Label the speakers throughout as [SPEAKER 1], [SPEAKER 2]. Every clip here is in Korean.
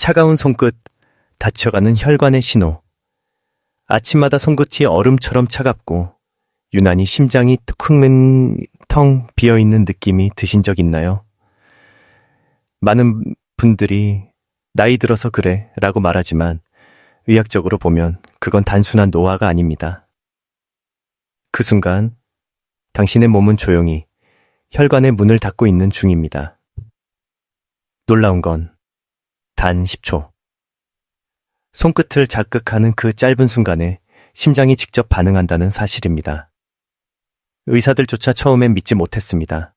[SPEAKER 1] 차가운 손끝, 닫혀가는 혈관의 신호. 아침마다 손끝이 얼음처럼 차갑고 유난히 심장이 텅 비어있는 느낌이 드신 적 있나요? 많은 분들이 나이 들어서 그래 라고 말하지만 의학적으로 보면 그건 단순한 노화가 아닙니다. 그 순간 당신의 몸은 조용히 혈관의 문을 닫고 있는 중입니다. 놀라운 건 단 10초. 손끝을 자극하는 그 짧은 순간에 심장이 직접 반응한다는 사실입니다. 의사들조차 처음엔 믿지 못했습니다.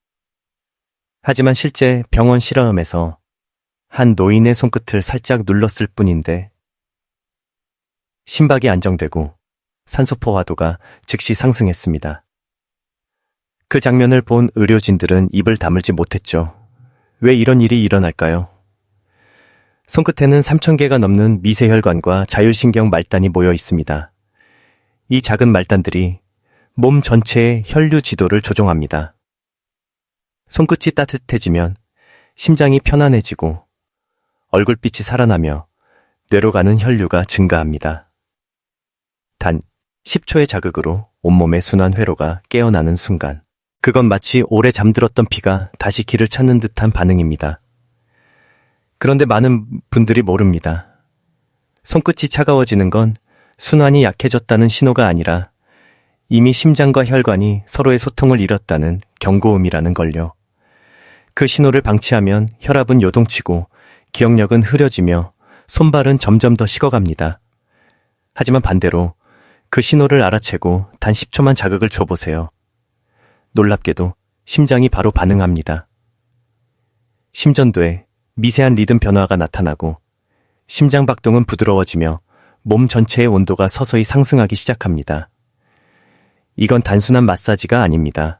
[SPEAKER 1] 하지만 실제 병원 실험에서 한 노인의 손끝을 살짝 눌렀을 뿐인데 심박이 안정되고 산소 포화도가 즉시 상승했습니다. 그 장면을 본 의료진들은 입을 다물지 못했죠. 왜 이런 일이 일어날까요? 손끝에는 3,000개가 넘는 미세혈관과 자율신경 말단이 모여 있습니다. 이 작은 말단들이 몸 전체의 혈류 지도를 조종합니다. 손끝이 따뜻해지면 심장이 편안해지고 얼굴빛이 살아나며 뇌로 가는 혈류가 증가합니다. 단 10초의 자극으로 온몸의 순환 회로가 깨어나는 순간, 그건 마치 오래 잠들었던 피가 다시 길을 찾는 듯한 반응입니다. 그런데 많은 분들이 모릅니다. 손끝이 차가워지는 건 순환이 약해졌다는 신호가 아니라 이미 심장과 혈관이 서로의 소통을 잃었다는 경고음이라는 걸요. 그 신호를 방치하면 혈압은 요동치고 기억력은 흐려지며 손발은 점점 더 식어갑니다. 하지만 반대로 그 신호를 알아채고 단 10초만 자극을 줘보세요. 놀랍게도 심장이 바로 반응합니다. 심전도에 미세한 리듬 변화가 나타나고 심장 박동은 부드러워지며 몸 전체의 온도가 서서히 상승하기 시작합니다. 이건 단순한 마사지가 아닙니다.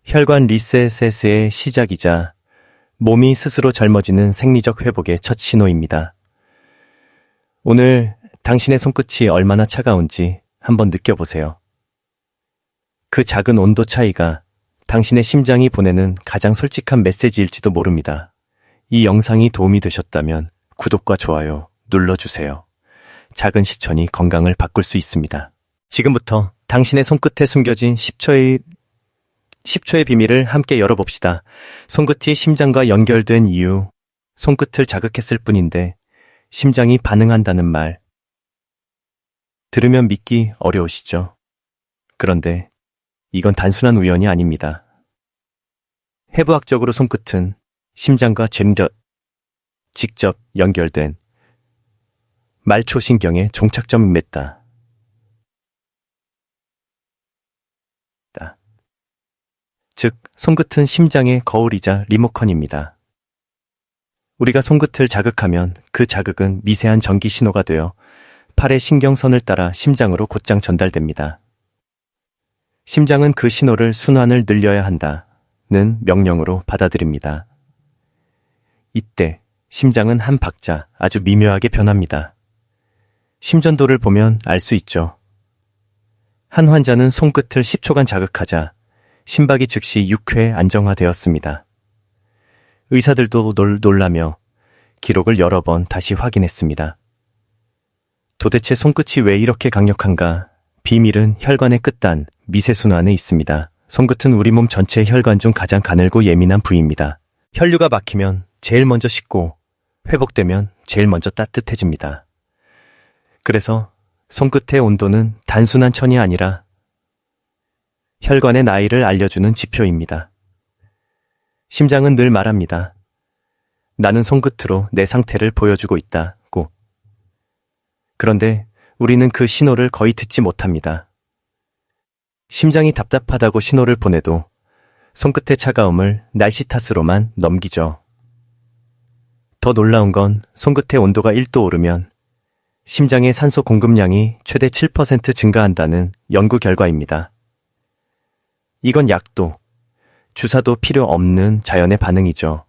[SPEAKER 1] 혈관 리셋의 시작이자 몸이 스스로 젊어지는 생리적 회복의 첫 신호입니다. 오늘 당신의 손끝이 얼마나 차가운지 한번 느껴보세요. 그 작은 온도 차이가 당신의 심장이 보내는 가장 솔직한 메시지일지도 모릅니다. 이 영상이 도움이 되셨다면 구독과 좋아요 눌러주세요. 작은 실천이 건강을 바꿀 수 있습니다. 지금부터 당신의 손끝에 숨겨진 10초의 비밀을 함께 열어봅시다. 손끝이 심장과 연결된 이유, 손끝을 자극했을 뿐인데 심장이 반응한다는 말. 들으면 믿기 어려우시죠? 그런데 이건 단순한 우연이 아닙니다. 해부학적으로 손끝은 심장과 직접 연결된 말초신경의 종착점입니다. 즉, 손끝은 심장의 거울이자 리모컨입니다. 우리가 손끝을 자극하면 그 자극은 미세한 전기 신호가 되어 팔의 신경선을 따라 심장으로 곧장 전달됩니다. 심장은 그 신호를 순환을 늘려야 한다는 명령으로 받아들입니다. 이때 심장은 한 박자 아주 미묘하게 변합니다. 심전도를 보면 알 수 있죠. 한 환자는 손끝을 10초간 자극하자 심박이 즉시 6회 안정화되었습니다. 의사들도 놀라며 기록을 여러 번 다시 확인했습니다. 도대체 손끝이 왜 이렇게 강력한가? 비밀은 혈관의 끝단, 미세순환에 있습니다. 손끝은 우리 몸 전체의 혈관 중 가장 가늘고 예민한 부위입니다. 혈류가 막히면 제일 먼저 식고 회복되면 제일 먼저 따뜻해집니다. 그래서 손끝의 온도는 단순한 천이 아니라 혈관의 나이를 알려주는 지표입니다. 심장은 늘 말합니다. 나는 손끝으로 내 상태를 보여주고 있다고. 그런데 우리는 그 신호를 거의 듣지 못합니다. 심장이 답답하다고 신호를 보내도 손끝의 차가움을 날씨 탓으로만 넘기죠. 더 놀라운 건 손끝의 온도가 1도 오르면 심장의 산소 공급량이 최대 7% 증가한다는 연구 결과입니다. 이건 약도, 주사도 필요 없는 자연의 반응이죠.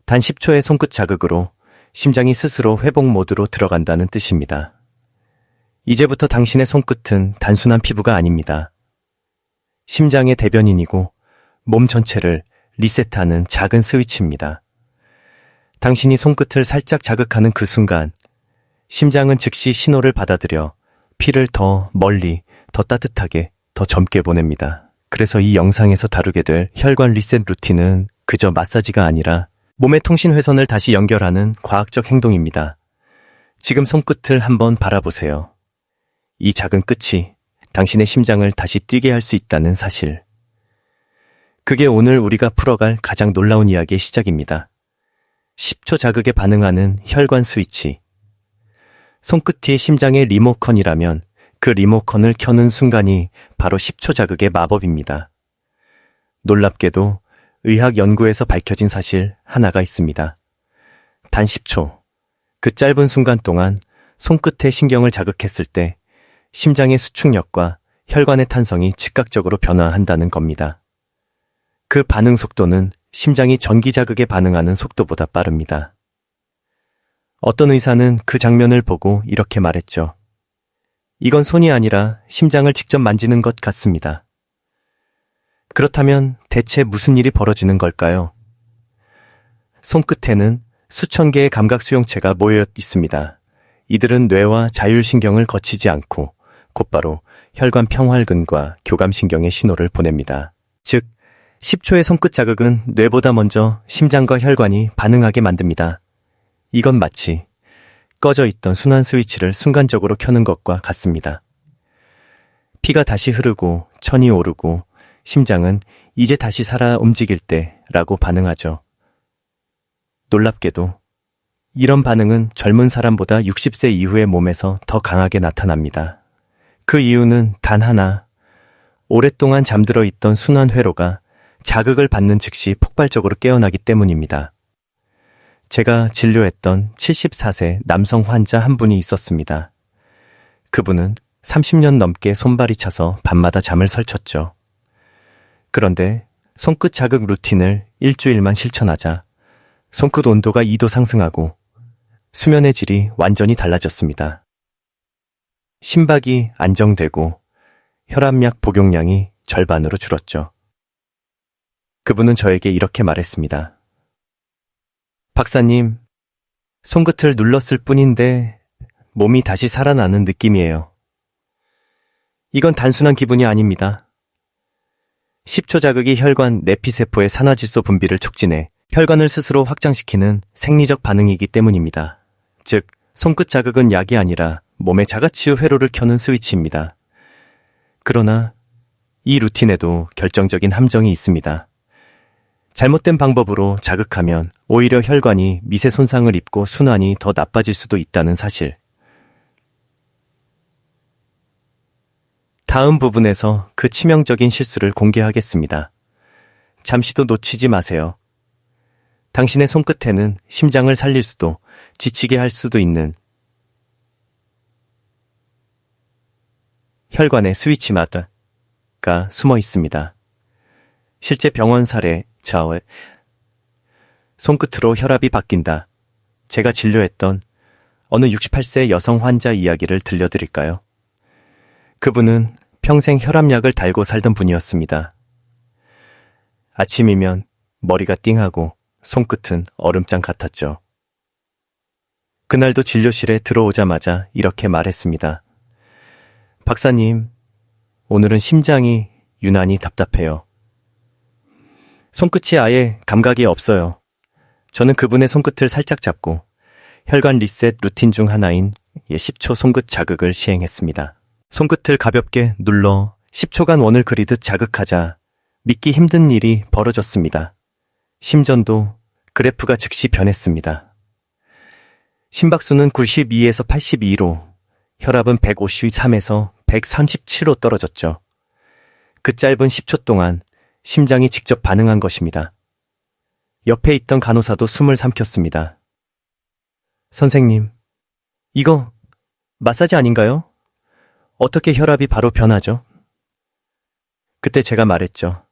[SPEAKER 1] 단 10초의 손끝 자극으로 심장이 스스로 회복 모드로 들어간다는 뜻입니다. 이제부터 당신의 손끝은 단순한 피부가 아닙니다. 심장의 대변인이고 몸 전체를 리셋하는 작은 스위치입니다. 당신이 손끝을 살짝 자극하는 그 순간 심장은 즉시 신호를 받아들여 피를 더 멀리, 더 따뜻하게, 더 젊게 보냅니다. 그래서 이 영상에서 다루게 될 혈관 리셋 루틴은 그저 마사지가 아니라 몸의 통신 회선을 다시 연결하는 과학적 행동입니다. 지금 손끝을 한번 바라보세요. 이 작은 끝이 당신의 심장을 다시 뛰게 할 수 있다는 사실. 그게 오늘 우리가 풀어갈 가장 놀라운 이야기의 시작입니다. 10초 자극에 반응하는 혈관 스위치. 손끝이 심장의 리모컨이라면 그 리모컨을 켜는 순간이 바로 10초 자극의 마법입니다. 놀랍게도 의학 연구에서 밝혀진 사실 하나가 있습니다. 단 10초, 그 짧은 순간 동안 손끝의 신경을 자극했을 때 심장의 수축력과 혈관의 탄성이 즉각적으로 변화한다는 겁니다. 그 반응 속도는 심장이 전기 자극에 반응하는 속도보다 빠릅니다. 어떤 의사는 그 장면을 보고 이렇게 말했죠. 이건 손이 아니라 심장을 직접 만지는 것 같습니다. 그렇다면 대체 무슨 일이 벌어지는 걸까요? 손끝에는 수천 개의 감각 수용체가 모여 있습니다. 이들은 뇌와 자율신경을 거치지 않고 곧바로 혈관 평활근과 교감신경에 신호를 보냅니다. 즉, 10초의 손끝 자극은 뇌보다 먼저 심장과 혈관이 반응하게 만듭니다. 이건 마치 꺼져 있던 순환 스위치를 순간적으로 켜는 것과 같습니다. 피가 다시 흐르고 천이 오르고 심장은 이제 다시 살아 움직일 때라고 반응하죠. 놀랍게도 이런 반응은 젊은 사람보다 60세 이후의 몸에서 더 강하게 나타납니다. 그 이유는 단 하나, 오랫동안 잠들어 있던 순환 회로가 자극을 받는 즉시 폭발적으로 깨어나기 때문입니다. 제가 진료했던 74세 남성 환자 한 분이 있었습니다. 그분은 30년 넘게 손발이 차서 밤마다 잠을 설쳤죠. 그런데 손끝 자극 루틴을 일주일만 실천하자 손끝 온도가 2도 상승하고 수면의 질이 완전히 달라졌습니다. 심박이 안정되고 혈압약 복용량이 절반으로 줄었죠. 그분은 저에게 이렇게 말했습니다. 박사님, 손끝을 눌렀을 뿐인데 몸이 다시 살아나는 느낌이에요. 이건 단순한 기분이 아닙니다. 10초 자극이 혈관 내피세포의 산화질소 분비를 촉진해 혈관을 스스로 확장시키는 생리적 반응이기 때문입니다. 즉, 손끝 자극은 약이 아니라 몸의 자가치유 회로를 켜는 스위치입니다. 그러나 이 루틴에도 결정적인 함정이 있습니다. 잘못된 방법으로 자극하면 오히려 혈관이 미세 손상을 입고 순환이 더 나빠질 수도 있다는 사실. 다음 부분에서 그 치명적인 실수를 공개하겠습니다. 잠시도 놓치지 마세요. 당신의 손끝에는 심장을 살릴 수도 지치게 할 수도 있는 혈관의 스위치마다가 숨어 있습니다. 실제 병원 사례 자회 손끝으로 혈압이 바뀐다. 제가 진료했던 어느 68세 여성 환자 이야기를 들려드릴까요? 그분은 평생 혈압약을 달고 살던 분이었습니다. 아침이면 머리가 띵하고 손끝은 얼음장 같았죠. 그날도 진료실에 들어오자마자 이렇게 말했습니다. 박사님, 오늘은 심장이 유난히 답답해요. 손끝이 아예 감각이 없어요. 저는 그분의 손끝을 살짝 잡고 혈관 리셋 루틴 중 하나인 10초 손끝 자극을 시행했습니다. 손끝을 가볍게 눌러 10초간 원을 그리듯 자극하자 믿기 힘든 일이 벌어졌습니다. 심전도 그래프가 즉시 변했습니다. 심박수는 92에서 82로, 혈압은 153에서 137로 떨어졌죠. 그 짧은 10초 동안 심장이 직접 반응한 것입니다. 옆에 있던 간호사도 숨을 삼켰습니다. 선생님, 이거 마사지 아닌가요? 어떻게 혈압이 바로 변하죠? 그때 제가 말했죠.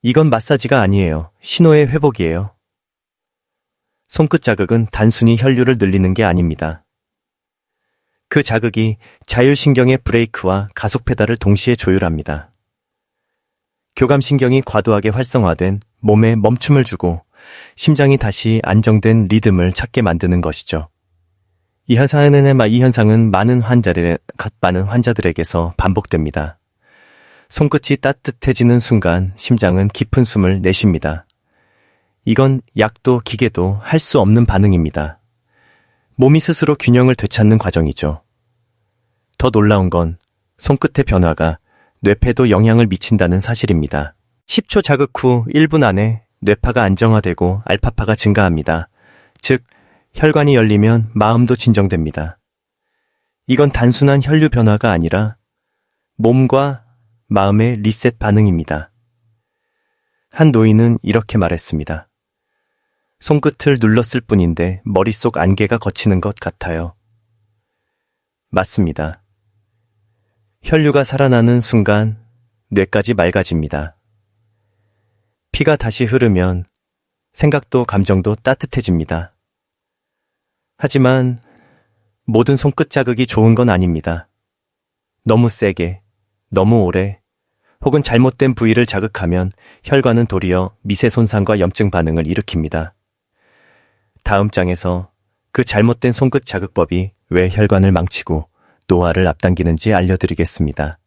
[SPEAKER 1] 이건 마사지가 아니에요. 신호의 회복이에요. 손끝 자극은 단순히 혈류를 늘리는 게 아닙니다. 그 자극이 자율신경의 브레이크와 가속 페달을 동시에 조율합니다. 교감신경이 과도하게 활성화된 몸에 멈춤을 주고 심장이 다시 안정된 리듬을 찾게 만드는 것이죠. 이 현상은 많은 환자들에게서 반복됩니다. 손끝이 따뜻해지는 순간 심장은 깊은 숨을 내쉽니다. 이건 약도 기계도 할 수 없는 반응입니다. 몸이 스스로 균형을 되찾는 과정이죠. 더 놀라운 건 손끝의 변화가 뇌폐도 영향을 미친다는 사실입니다. 10초 자극 후 1분 안에 뇌파가 안정화되고 알파파가 증가합니다. 즉, 혈관이 열리면 마음도 진정됩니다. 이건 단순한 혈류 변화가 아니라 몸과 마음의 리셋 반응입니다. 한 노인은 이렇게 말했습니다. 손끝을 눌렀을 뿐인데 머릿속 안개가 걷히는 것 같아요. 맞습니다. 혈류가 살아나는 순간 뇌까지 맑아집니다. 피가 다시 흐르면 생각도 감정도 따뜻해집니다. 하지만 모든 손끝 자극이 좋은 건 아닙니다. 너무 세게, 너무 오래, 혹은 잘못된 부위를 자극하면 혈관은 도리어 미세 손상과 염증 반응을 일으킵니다. 다음 장에서 그 잘못된 손끝 자극법이 왜 혈관을 망치고 노화를 앞당기는지 알려드리겠습니다.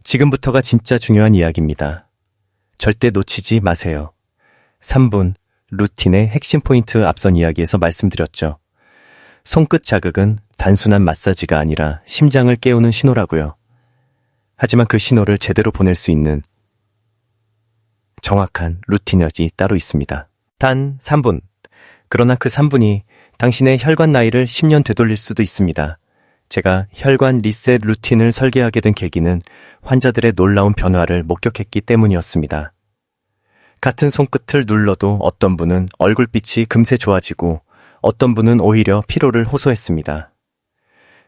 [SPEAKER 1] 지금부터가 진짜 중요한 이야기입니다. 절대 놓치지 마세요. 3분 루틴의 핵심 포인트 앞선 이야기에서 말씀드렸죠. 손끝 자극은 단순한 마사지가 아니라 심장을 깨우는 신호라고요. 하지만 그 신호를 제대로 보낼 수 있는 정확한 루틴이 따로 있습니다. 단 3분. 그러나 그 3분이 당신의 혈관 나이를 10년 되돌릴 수도 있습니다. 제가 혈관 리셋 루틴을 설계하게 된 계기는 환자들의 놀라운 변화를 목격했기 때문이었습니다. 같은 손끝을 눌러도 어떤 분은 얼굴빛이 금세 좋아지고 어떤 분은 오히려 피로를 호소했습니다.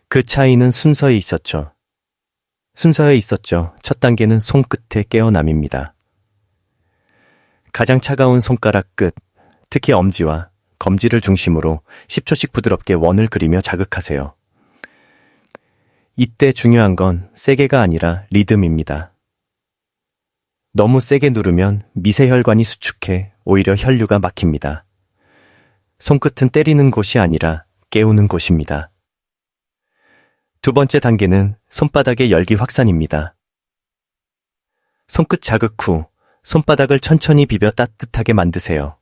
[SPEAKER 1] 그 차이는 순서에 있었죠. 첫 단계는 손끝의 깨어남입니다. 가장 차가운 손가락 끝, 특히 엄지와 검지를 중심으로 10초씩 부드럽게 원을 그리며 자극하세요. 이때 중요한 건 세게가 아니라 리듬입니다. 너무 세게 누르면 미세혈관이 수축해 오히려 혈류가 막힙니다. 손끝은 때리는 곳이 아니라 깨우는 곳입니다. 두 번째 단계는 손바닥의 열기 확산입니다. 손끝 자극 후 손바닥을 천천히 비벼 따뜻하게 만드세요.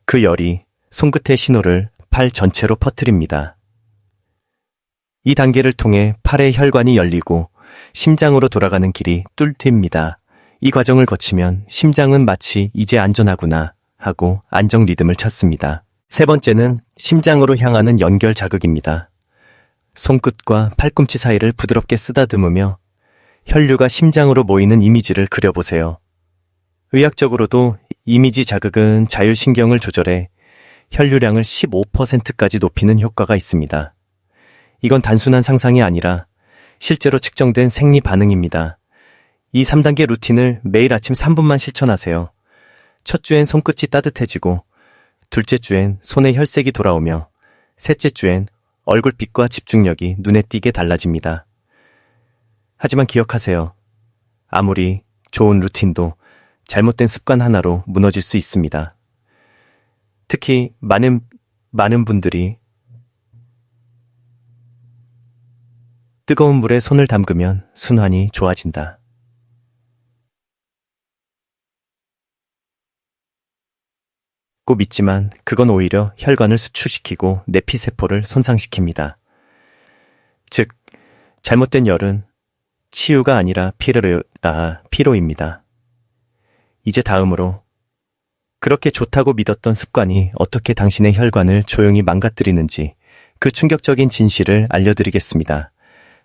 [SPEAKER 1] 그 열이 손끝의 신호를 팔 전체로 퍼뜨립니다. 이 단계를 통해 팔의 혈관이 열리고 심장으로 돌아가는 길이 뚫힙니다. 이 과정을 거치면 심장은 마치 이제 안전하구나 하고 안정 리듬을 찾습니다. 세 번째는 심장으로 향하는 연결 자극입니다. 손끝과 팔꿈치 사이를 부드럽게 쓰다듬으며 혈류가 심장으로 모이는 이미지를 그려보세요. 의학적으로도 이미지 자극은 자율신경을 조절해 혈류량을 15%까지 높이는 효과가 있습니다. 이건 단순한 상상이 아니라 실제로 측정된 생리 반응입니다. 이 3단계 루틴을 매일 아침 3분만 실천하세요. 첫 주엔 손끝이 따뜻해지고, 둘째 주엔 손에 혈색이 돌아오며, 셋째 주엔 얼굴빛과 집중력이 눈에 띄게 달라집니다. 하지만 기억하세요. 아무리 좋은 루틴도 잘못된 습관 하나로 무너질 수 있습니다. 특히 많은 분들이 뜨거운 물에 손을 담그면 순환이 좋아진다. 고 믿지만 그건 오히려 혈관을 수축시키고 내피세포를 손상시킵니다. 즉, 잘못된 열은 치유가 아니라 피로입니다. 이제 다음으로 그렇게 좋다고 믿었던 습관이 어떻게 당신의 혈관을 조용히 망가뜨리는지 그 충격적인 진실을 알려드리겠습니다.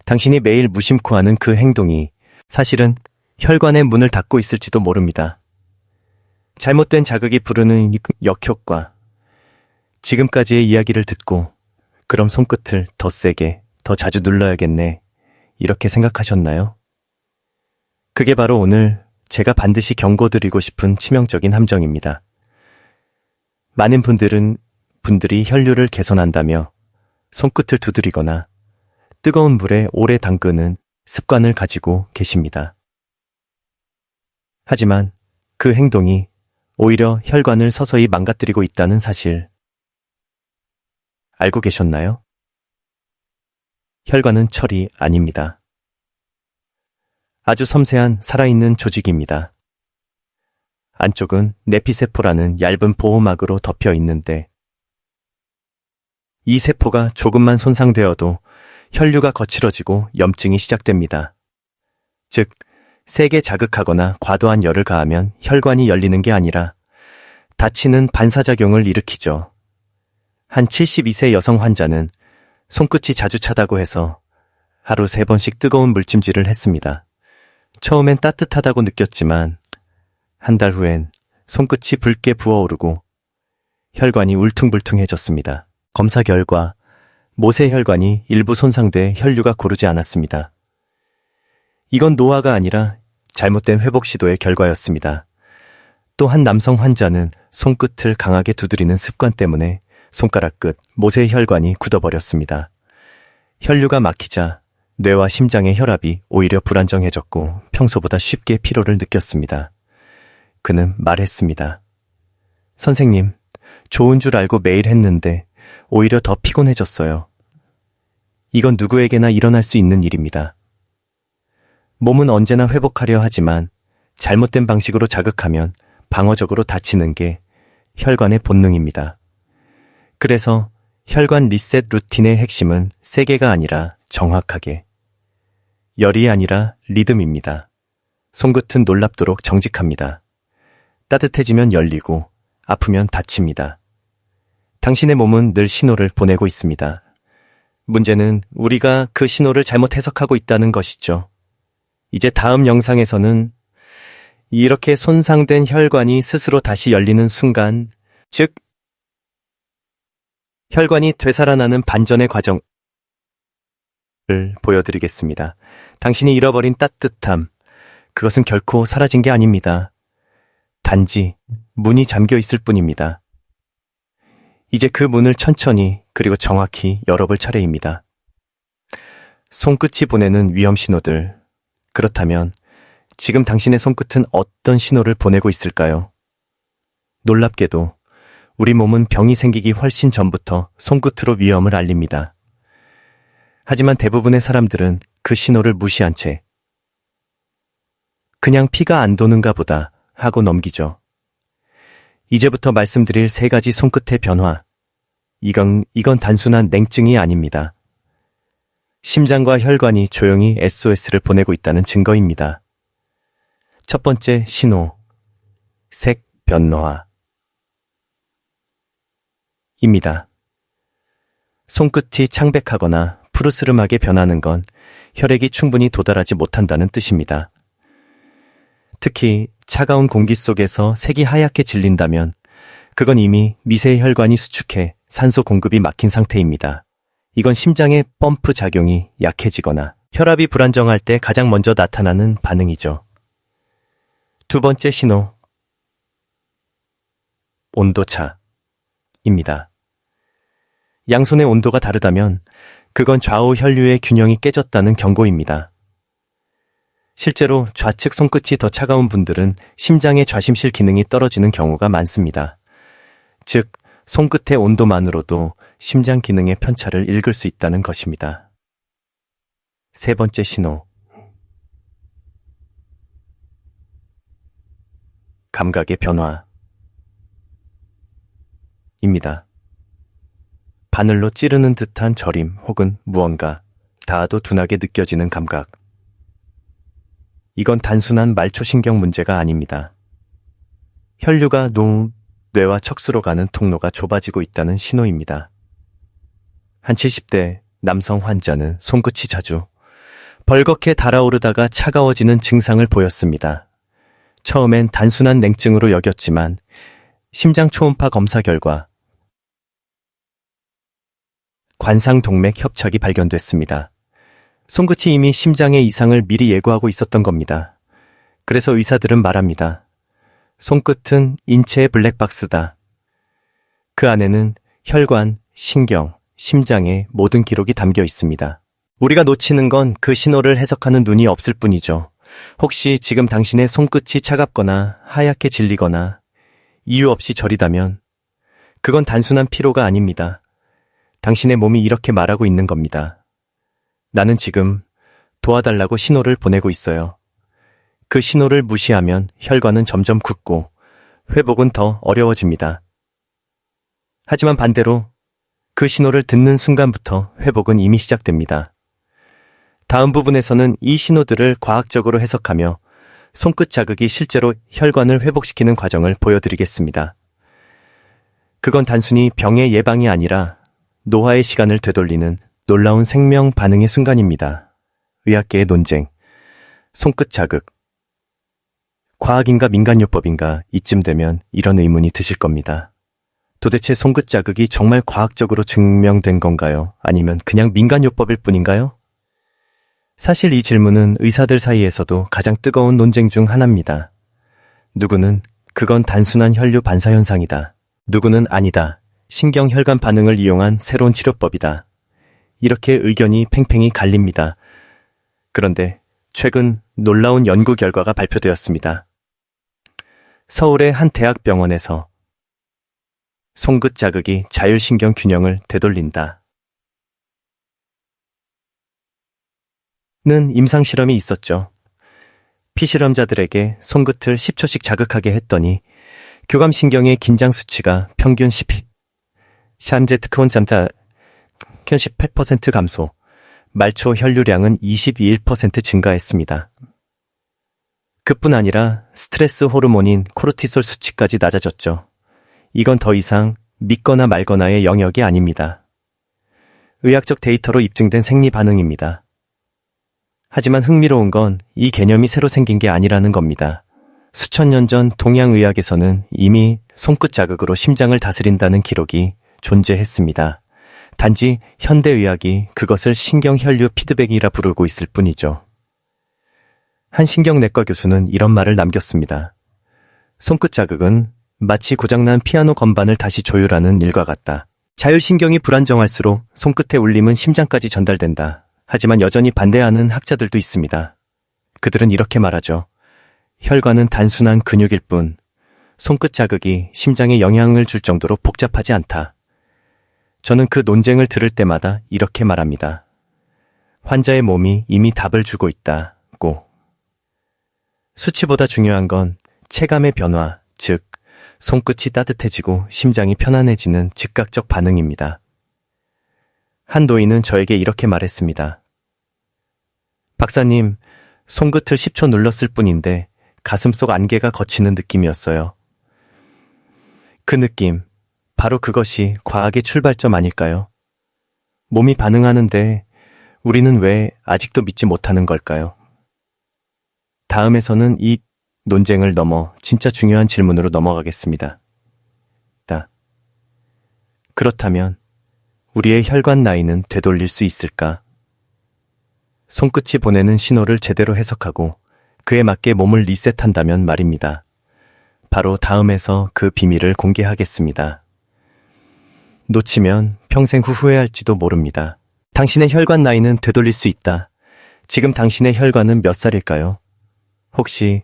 [SPEAKER 1] 당신이 매일 무심코 하는 그 행동이 사실은 혈관의 문을 닫고 있을지도 모릅니다. 잘못된 자극이 부르는 역효과. 지금까지의 이야기를 듣고 그럼 손끝을 더 세게, 더 자주 눌러야겠네. 이렇게 생각하셨나요? 그게 바로 오늘 제가 반드시 경고드리고 싶은 치명적인 함정입니다. 많은 분들이 혈류를 개선한다며 손끝을 두드리거나 뜨거운 물에 오래 담그는 습관을 가지고 계십니다. 하지만 그 행동이 오히려 혈관을 서서히 망가뜨리고 있다는 사실 알고 계셨나요? 혈관은 철이 아닙니다. 아주 섬세한 살아있는 조직입니다. 안쪽은 내피세포라는 얇은 보호막으로 덮여 있는데 이 세포가 조금만 손상되어도 혈류가 거칠어지고 염증이 시작됩니다. 즉, 세게 자극하거나 과도한 열을 가하면 혈관이 열리는 게 아니라 다치는 반사작용을 일으키죠. 한 72세 여성 환자는 손끝이 자주 차다고 해서 하루 3번씩 뜨거운 물찜질을 했습니다. 처음엔 따뜻하다고 느꼈지만 한 달 후엔 손끝이 붉게 부어오르고 혈관이 울퉁불퉁해졌습니다. 검사 결과 모세혈관이 일부 손상돼 혈류가 고르지 않았습니다. 이건 노화가 아니라 잘못된 회복 시도의 결과였습니다. 또 한 남성 환자는 손끝을 강하게 두드리는 습관 때문에 손가락 끝 모세혈관이 굳어버렸습니다. 혈류가 막히자 뇌와 심장의 혈압이 오히려 불안정해졌고 평소보다 쉽게 피로를 느꼈습니다. 그는 말했습니다. 선생님, 좋은 줄 알고 매일 했는데 오히려 더 피곤해졌어요. 이건 누구에게나 일어날 수 있는 일입니다. 몸은 언제나 회복하려 하지만 잘못된 방식으로 자극하면 방어적으로 다치는 게 혈관의 본능입니다. 그래서 혈관 리셋 루틴의 핵심은 세게가 아니라 정확하게, 열이 아니라 리듬입니다. 손끝은 놀랍도록 정직합니다. 따뜻해지면 열리고 아프면 다칩니다. 당신의 몸은 늘 신호를 보내고 있습니다. 문제는 우리가 그 신호를 잘못 해석하고 있다는 것이죠. 이제 다음 영상에서는 이렇게 손상된 혈관이 스스로 다시 열리는 순간, 즉 혈관이 되살아나는 반전의 과정을 보여드리겠습니다. 당신이 잃어버린 따뜻함, 그것은 결코 사라진 게 아닙니다. 단지 문이 잠겨 있을 뿐입니다. 이제 그 문을 천천히 그리고 정확히 열어볼 차례입니다. 손끝이 보내는 위험 신호들, 그렇다면 지금 당신의 손끝은 어떤 신호를 보내고 있을까요? 놀랍게도 우리 몸은 병이 생기기 훨씬 전부터 손끝으로 위험을 알립니다. 하지만 대부분의 사람들은 그 신호를 무시한 채 그냥 피가 안 도는가 보다 하고 넘기죠. 이제부터 말씀드릴 3가지 손끝의 변화. 이건 단순한 냉증이 아닙니다. 심장과 혈관이 조용히 SOS를 보내고 있다는 증거입니다. 첫 번째 신호, 색 변화입니다. 손끝이 창백하거나 푸르스름하게 변하는 건 혈액이 충분히 도달하지 못한다는 뜻입니다. 특히 차가운 공기 속에서 색이 하얗게 질린다면 그건 이미 미세 혈관이 수축해 산소 공급이 막힌 상태입니다. 이건 심장의 펌프 작용이 약해지거나 혈압이 불안정할 때 가장 먼저 나타나는 반응이죠. 두 번째 신호, 온도차입니다. 양손의 온도가 다르다면 그건 좌우 혈류의 균형이 깨졌다는 경고입니다. 실제로 좌측 손끝이 더 차가운 분들은 심장의 좌심실 기능이 떨어지는 경우가 많습니다. 즉, 손끝의 온도만으로도 심장 기능의 편차를 읽을 수 있다는 것입니다. 세 번째 신호, 감각의 변화입니다. 바늘로 찌르는 듯한 저림 혹은 무언가 닿아도 둔하게 느껴지는 감각. 이건 단순한 말초신경 문제가 아닙니다. 혈류가 뇌와 척수로 가는 통로가 좁아지고 있다는 신호입니다. 한 70대 남성 환자는 손끝이 자주 벌겋게 달아오르다가 차가워지는 증상을 보였습니다. 처음엔 단순한 냉증으로 여겼지만 심장 초음파 검사 결과 관상동맥 협착이 발견됐습니다. 손끝이 이미 심장의 이상을 미리 예고하고 있었던 겁니다. 그래서 의사들은 말합니다. 손끝은 인체의 블랙박스다. 그 안에는 혈관, 신경, 심장의 모든 기록이 담겨 있습니다. 우리가 놓치는 건 그 신호를 해석하는 눈이 없을 뿐이죠. 혹시 지금 당신의 손끝이 차갑거나 하얗게 질리거나 이유 없이 저리다면 그건 단순한 피로가 아닙니다. 당신의 몸이 이렇게 말하고 있는 겁니다. 나는 지금 도와달라고 신호를 보내고 있어요. 그 신호를 무시하면 혈관은 점점 굳고 회복은 더 어려워집니다. 하지만 반대로 그 신호를 듣는 순간부터 회복은 이미 시작됩니다. 다음 부분에서는 이 신호들을 과학적으로 해석하며 손끝 자극이 실제로 혈관을 회복시키는 과정을 보여드리겠습니다. 그건 단순히 병의 예방이 아니라 노화의 시간을 되돌리는 놀라운 생명 반응의 순간입니다. 의학계의 논쟁, 손끝 자극. 과학인가 민간요법인가 이쯤 되면 이런 의문이 드실 겁니다. 도대체 손끝 자극이 정말 과학적으로 증명된 건가요? 아니면 그냥 민간요법일 뿐인가요? 사실 이 질문은 의사들 사이에서도 가장 뜨거운 논쟁 중 하나입니다. 누구는 그건 단순한 혈류 반사 현상이다. 누구는 아니다. 신경혈관 반응을 이용한 새로운 치료법이다. 이렇게 의견이 팽팽히 갈립니다. 그런데 최근 놀라운 연구 결과가 발표되었습니다. 서울의 한 대학병원에서 손끝 자극이 자율신경 균형을 되돌린다. 는 임상실험이 있었죠. 피실험자들에게 손끝을 10초씩 자극하게 했더니 교감신경의 긴장 수치가 평균 18% 감소, 말초 혈류량은 22% 증가했습니다. 그뿐 아니라 스트레스 호르몬인 코르티솔 수치까지 낮아졌죠. 이건 더 이상 믿거나 말거나의 영역이 아닙니다. 의학적 데이터로 입증된 생리 반응입니다. 하지만 흥미로운 건 이 개념이 새로 생긴 게 아니라는 겁니다. 수천 년 전 동양의학에서는 이미 손끝 자극으로 심장을 다스린다는 기록이 존재했습니다. 단지 현대의학이 그것을 신경혈류 피드백이라 부르고 있을 뿐이죠. 한 신경내과 교수는 이런 말을 남겼습니다. 손끝 자극은 마치 고장난 피아노 건반을 다시 조율하는 일과 같다. 자율신경이 불안정할수록 손끝의 울림은 심장까지 전달된다. 하지만 여전히 반대하는 학자들도 있습니다. 그들은 이렇게 말하죠. 혈관은 단순한 근육일 뿐, 손끝 자극이 심장에 영향을 줄 정도로 복잡하지 않다. 저는 그 논쟁을 들을 때마다 이렇게 말합니다. 환자의 몸이 이미 답을 주고 있다고. 수치보다 중요한 건 체감의 변화, 즉 손끝이 따뜻해지고 심장이 편안해지는 즉각적 반응입니다. 한 노인은 저에게 이렇게 말했습니다. 박사님, 손끝을 10초 눌렀을 뿐인데 가슴속 안개가 걷히는 느낌이었어요. 그 느낌, 바로 그것이 과학의 출발점 아닐까요? 몸이 반응하는데 우리는 왜 아직도 믿지 못하는 걸까요? 다음에서는 이 논쟁을 넘어 진짜 중요한 질문으로 넘어가겠습니다. 그렇다면 우리의 혈관 나이는 되돌릴 수 있을까? 손끝이 보내는 신호를 제대로 해석하고 그에 맞게 몸을 리셋한다면 말입니다. 바로 다음에서 그 비밀을 공개하겠습니다. 놓치면 평생 후회할지도 모릅니다. 당신의 혈관 나이는 되돌릴 수 있다. 지금 당신의 혈관은 몇 살일까요? 혹시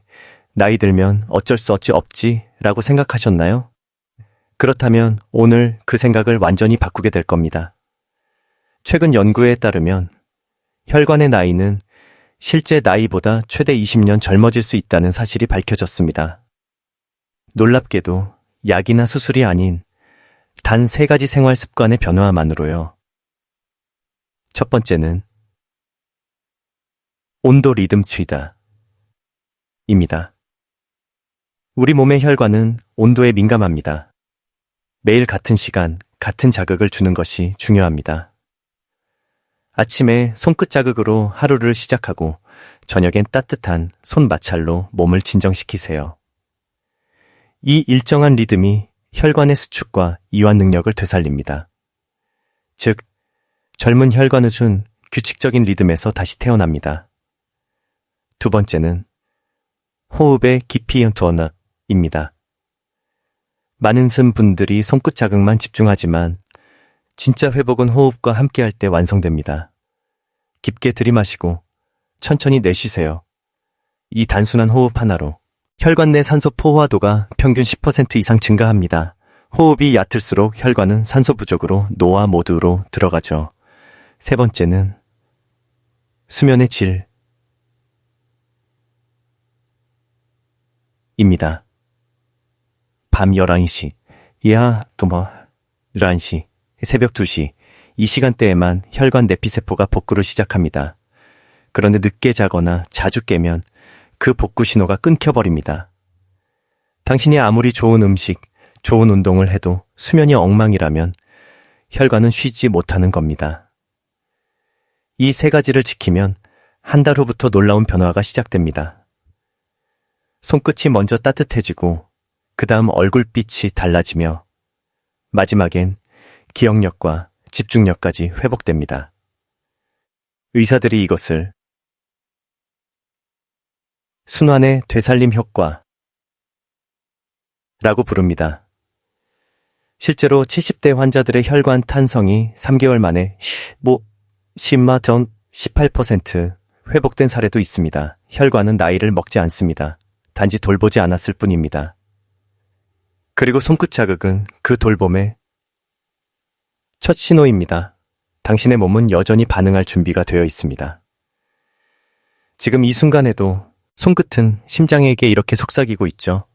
[SPEAKER 1] 나이 들면 어쩔 수 없지 라고 생각하셨나요? 그렇다면 오늘 그 생각을 완전히 바꾸게 될 겁니다. 최근 연구에 따르면 혈관의 나이는 실제 나이보다 최대 20년 젊어질 수 있다는 사실이 밝혀졌습니다. 놀랍게도 약이나 수술이 아닌 단 3가지 생활 습관의 변화만으로요. 첫 번째는 온도 리듬치다 입니다. 우리 몸의 혈관은 온도에 민감합니다. 매일 같은 시간, 같은 자극을 주는 것이 중요합니다. 아침에 손끝 자극으로 하루를 시작하고 저녁엔 따뜻한 손 마찰로 몸을 진정시키세요. 이 일정한 리듬이 혈관의 수축과 이완 능력을 되살립니다. 즉, 젊은 혈관은 규칙적인 리듬에서 다시 태어납니다. 두 번째는 호흡의 깊이 전환입니다. 많은 분들이 손끝 자극만 집중하지만 진짜 회복은 호흡과 함께할 때 완성됩니다. 깊게 들이마시고 천천히 내쉬세요. 이 단순한 호흡 하나로 혈관 내 산소 포화도가 평균 10% 이상 증가합니다. 호흡이 얕을수록 혈관은 산소 부족으로 노화 모드로 들어가죠. 세 번째는 수면의 질입니다. 밤 11시, 또 11시, 새벽 2시, 이 시간대에만 혈관 내피세포가 복구를 시작합니다. 그런데 늦게 자거나 자주 깨면 그 복구 신호가 끊겨버립니다. 당신이 아무리 좋은 음식, 좋은 운동을 해도 수면이 엉망이라면 혈관은 쉬지 못하는 겁니다. 이 세 가지를 지키면 한 달 후부터 놀라운 변화가 시작됩니다. 손끝이 먼저 따뜻해지고 그 다음 얼굴빛이 달라지며 마지막엔 기억력과 집중력까지 회복됩니다. 의사들이 이것을 순환의 되살림 효과라고 부릅니다. 실제로 70대 환자들의 혈관 탄성이 3개월 만에 10마 전 18% 회복된 사례도 있습니다. 혈관은 나이를 먹지 않습니다. 단지 돌보지 않았을 뿐입니다. 그리고 손끝 자극은 그 돌봄의 첫 신호입니다. 당신의 몸은 여전히 반응할 준비가 되어 있습니다. 지금 이 순간에도 손끝은 심장에게 이렇게 속삭이고 있죠.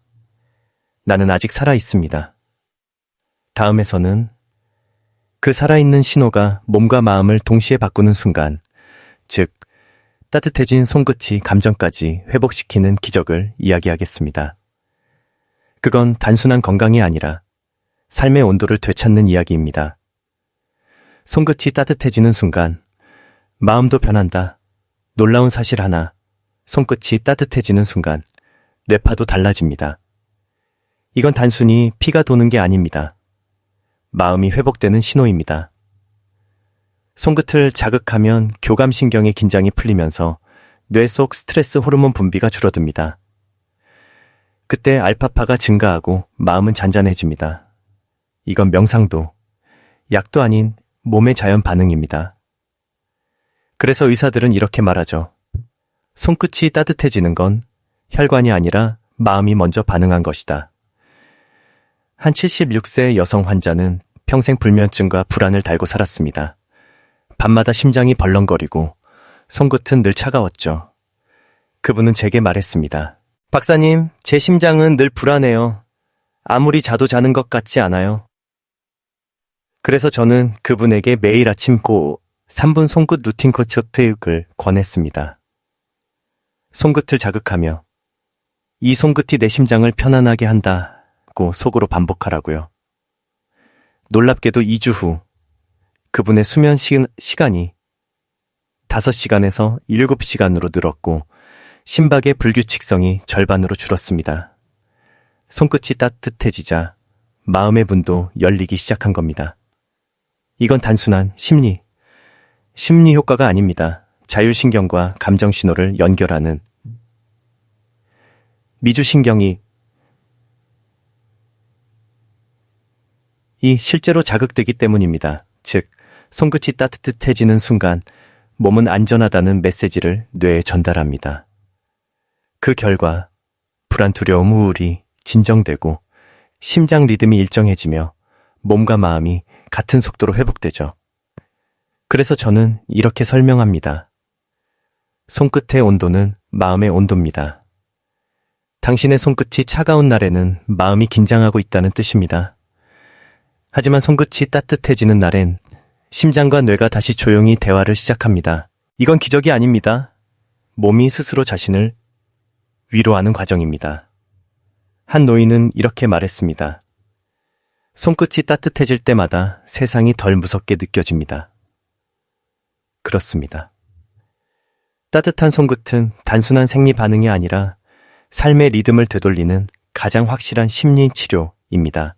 [SPEAKER 1] 나는 아직 살아 있습니다. 다음에서는 그 살아있는 신호가 몸과 마음을 동시에 바꾸는 순간, 즉 따뜻해진 손끝이 감정까지 회복시키는 기적을 이야기하겠습니다. 그건 단순한 건강이 아니라 삶의 온도를 되찾는 이야기입니다. 손끝이 따뜻해지는 순간 마음도 변한다. 놀라운 사실 하나, 손끝이 따뜻해지는 순간 뇌파도 달라집니다. 이건 단순히 피가 도는 게 아닙니다. 마음이 회복되는 신호입니다. 손끝을 자극하면 교감신경의 긴장이 풀리면서 뇌 속 스트레스 호르몬 분비가 줄어듭니다. 그때 알파파가 증가하고 마음은 잔잔해집니다. 이건 명상도, 약도 아닌 몸의 자연 반응입니다. 그래서 의사들은 이렇게 말하죠. 손끝이 따뜻해지는 건 혈관이 아니라 마음이 먼저 반응한 것이다. 한 76세 여성 환자는 평생 불면증과 불안을 달고 살았습니다. 밤마다 심장이 벌렁거리고 손끝은 늘 차가웠죠. 그분은 제게 말했습니다. 박사님, 제 심장은 늘 불안해요. 아무리 자도 자는 것 같지 않아요. 그래서 저는 그분에게 매일 아침 3분 손끝 루틴 코치를 권했습니다. 손끝을 자극하며 이 손끝이 내 심장을 편안하게 한다고 속으로 반복하라고요. 놀랍게도 2주 후 그분의 수면 시간이 5시간에서 7시간으로 늘었고 심박의 불규칙성이 절반으로 줄었습니다. 손끝이 따뜻해지자 마음의 문도 열리기 시작한 겁니다. 이건 단순한 심리 효과가 아닙니다. 자율신경과 감정신호를 연결하는 미주신경이 실제로 자극되기 때문입니다. 즉, 손끝이 따뜻해지는 순간 몸은 안전하다는 메시지를 뇌에 전달합니다. 그 결과 불안, 두려움, 우울이 진정되고 심장 리듬이 일정해지며 몸과 마음이 같은 속도로 회복되죠. 그래서 저는 이렇게 설명합니다. 손끝의 온도는 마음의 온도입니다. 당신의 손끝이 차가운 날에는 마음이 긴장하고 있다는 뜻입니다. 하지만 손끝이 따뜻해지는 날엔 심장과 뇌가 다시 조용히 대화를 시작합니다. 이건 기적이 아닙니다. 몸이 스스로 자신을 위로하는 과정입니다. 한 노인은 이렇게 말했습니다. 손끝이 따뜻해질 때마다 세상이 덜 무섭게 느껴집니다. 그렇습니다. 따뜻한 손끝은 단순한 생리 반응이 아니라 삶의 리듬을 되돌리는 가장 확실한 심리 치료입니다.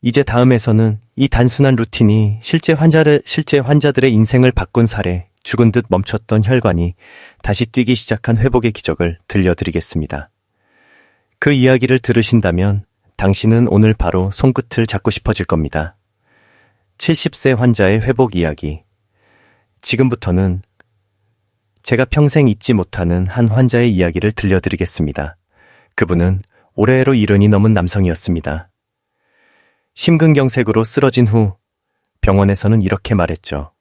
[SPEAKER 1] 이제 다음에서는 이 단순한 루틴이 실제 환자들의 인생을 바꾼 사례, 죽은 듯 멈췄던 혈관이 다시 뛰기 시작한 회복의 기적을 들려드리겠습니다. 그 이야기를 들으신다면 당신은 오늘 바로 손끝을 잡고 싶어질 겁니다. 70세 환자의 회복 이야기. 지금부터는 제가 평생 잊지 못하는 한 환자의 이야기를 들려드리겠습니다. 그분은 올해로 70이 넘은 남성이었습니다. 심근경색으로 쓰러진 후 병원에서는 이렇게 말했죠.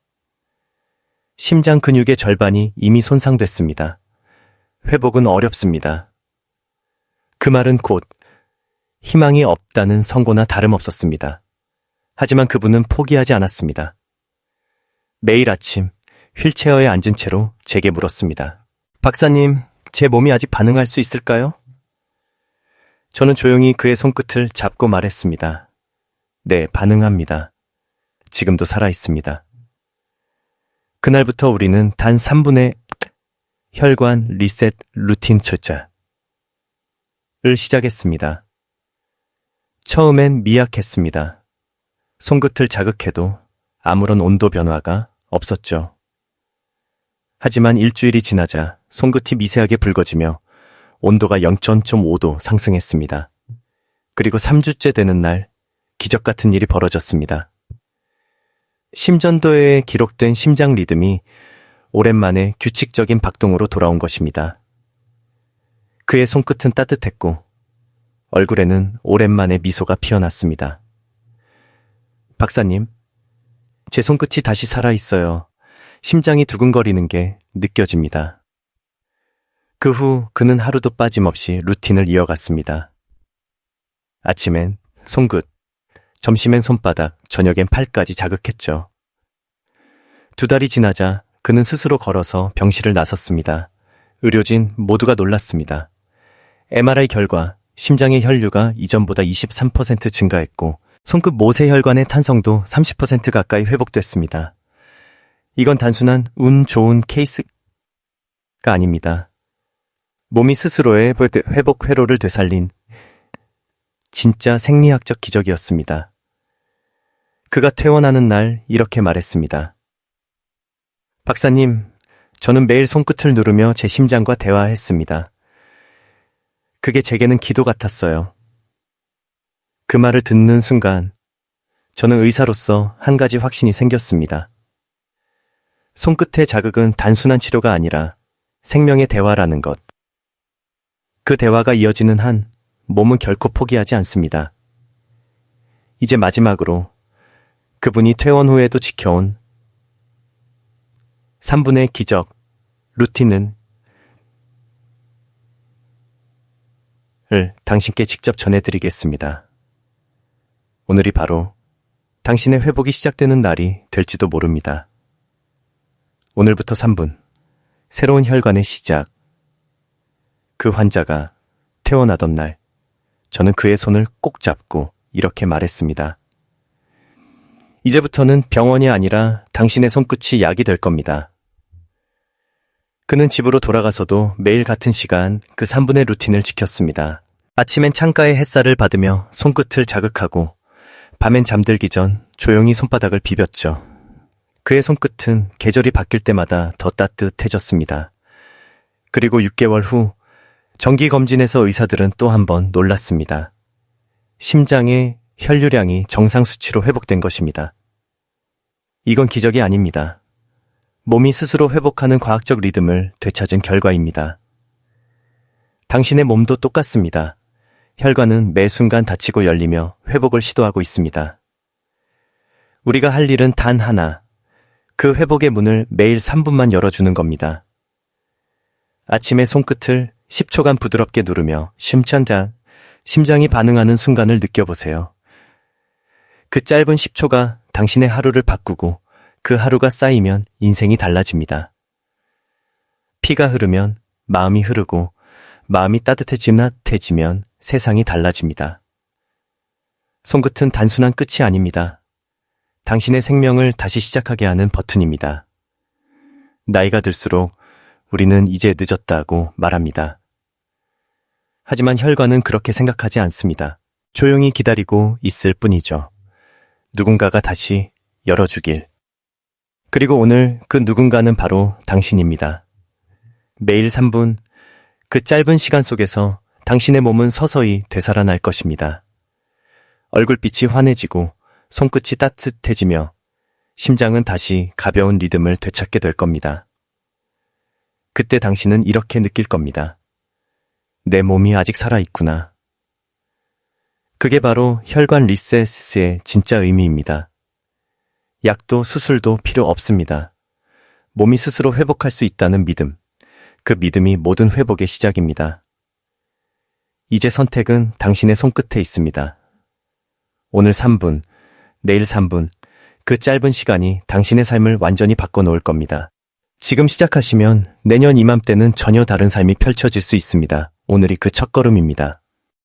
[SPEAKER 1] 심장 근육의 절반이 이미 손상됐습니다. 회복은 어렵습니다. 그 말은 곧 희망이 없다는 선고나 다름없었습니다. 하지만 그분은 포기하지 않았습니다. 매일 아침 휠체어에 앉은 채로 제게 물었습니다. 박사님, 제 몸이 아직 반응할 수 있을까요? 저는 조용히 그의 손끝을 잡고 말했습니다. 네, 반응합니다. 지금도 살아있습니다. 그날부터 우리는 단 3분의 혈관 리셋 루틴 철자를 시작했습니다. 처음엔 미약했습니다. 손끝을 자극해도 아무런 온도 변화가 없었죠. 하지만 일주일이 지나자 손끝이 미세하게 붉어지며 온도가 0.5도 상승했습니다. 그리고 3주째 되는 날 기적 같은 일이 벌어졌습니다. 심전도에 기록된 심장 리듬이 오랜만에 규칙적인 박동으로 돌아온 것입니다. 그의 손끝은 따뜻했고 얼굴에는 오랜만에 미소가 피어났습니다. 박사님, 제 손끝이 다시 살아있어요. 심장이 두근거리는 게 느껴집니다. 그 후 그는 하루도 빠짐없이 루틴을 이어갔습니다. 아침엔 손끝, 점심엔 손바닥, 저녁엔 팔까지 자극했죠. 2달이 지나자 그는 스스로 걸어서 병실을 나섰습니다. 의료진 모두가 놀랐습니다. MRI 결과 심장의 혈류가 이전보다 23% 증가했고 손끝 모세혈관의 탄성도 30% 가까이 회복됐습니다. 이건 단순한 운 좋은 케이스가 아닙니다. 몸이 스스로의 회복 회로를 되살린 진짜 생리학적 기적이었습니다. 그가 퇴원하는 날 이렇게 말했습니다. 박사님, 저는 매일 손끝을 누르며 제 심장과 대화했습니다. 그게 제게는 기도 같았어요. 그 말을 듣는 순간 저는 의사로서 한 가지 확신이 생겼습니다. 손끝의 자극은 단순한 치료가 아니라 생명의 대화라는 것. 그 대화가 이어지는 한 몸은 결코 포기하지 않습니다. 이제 마지막으로 그분이 퇴원 후에도 지켜온 3분의 기적, 루틴은 당신께 직접 전해드리겠습니다. 오늘이 바로 당신의 회복이 시작되는 날이 될지도 모릅니다. 오늘부터 3분, 새로운 혈관의 시작. 그 환자가 퇴원하던 날, 저는 그의 손을 꼭 잡고 이렇게 말했습니다. 이제부터는 병원이 아니라 당신의 손끝이 약이 될 겁니다. 그는 집으로 돌아가서도 매일 같은 시간 그 3분의 루틴을 지켰습니다. 아침엔 창가의 햇살을 받으며 손끝을 자극하고 밤엔 잠들기 전 조용히 손바닥을 비볐죠. 그의 손끝은 계절이 바뀔 때마다 더 따뜻해졌습니다. 그리고 6개월 후 정기검진에서 의사들은 또 한 번 놀랐습니다. 심장의 혈류량이 정상 수치로 회복된 것입니다. 이건 기적이 아닙니다. 몸이 스스로 회복하는 과학적 리듬을 되찾은 결과입니다. 당신의 몸도 똑같습니다. 혈관은 매 순간 닫히고 열리며 회복을 시도하고 있습니다. 우리가 할 일은 단 하나, 그 회복의 문을 매일 3분만 열어주는 겁니다. 아침에 손끝을 10초간 부드럽게 누르며 심장이 반응하는 순간을 느껴보세요. 그 짧은 10초가 당신의 하루를 바꾸고 그 하루가 쌓이면 인생이 달라집니다. 피가 흐르면 마음이 흐르고 마음이 따뜻해지면 세상이 달라집니다. 손끝은 단순한 끝이 아닙니다. 당신의 생명을 다시 시작하게 하는 버튼입니다. 나이가 들수록 우리는 이제 늦었다고 말합니다. 하지만 혈관은 그렇게 생각하지 않습니다. 조용히 기다리고 있을 뿐이죠. 누군가가 다시 열어주길. 그리고 오늘 그 누군가는 바로 당신입니다. 매일 3분, 그 짧은 시간 속에서 당신의 몸은 서서히 되살아날 것입니다. 얼굴빛이 환해지고 손끝이 따뜻해지며 심장은 다시 가벼운 리듬을 되찾게 될 겁니다. 그때 당신은 이렇게 느낄 겁니다. 내 몸이 아직 살아있구나. 그게 바로 혈관 리셋의 진짜 의미입니다. 약도 수술도 필요 없습니다. 몸이 스스로 회복할 수 있다는 믿음. 그 믿음이 모든 회복의 시작입니다. 이제 선택은 당신의 손끝에 있습니다. 오늘 3분, 내일 3분, 그 짧은 시간이 당신의 삶을 완전히 바꿔놓을 겁니다. 지금 시작하시면 내년 이맘때는 전혀 다른 삶이 펼쳐질 수 있습니다. 오늘이 그 첫걸음입니다.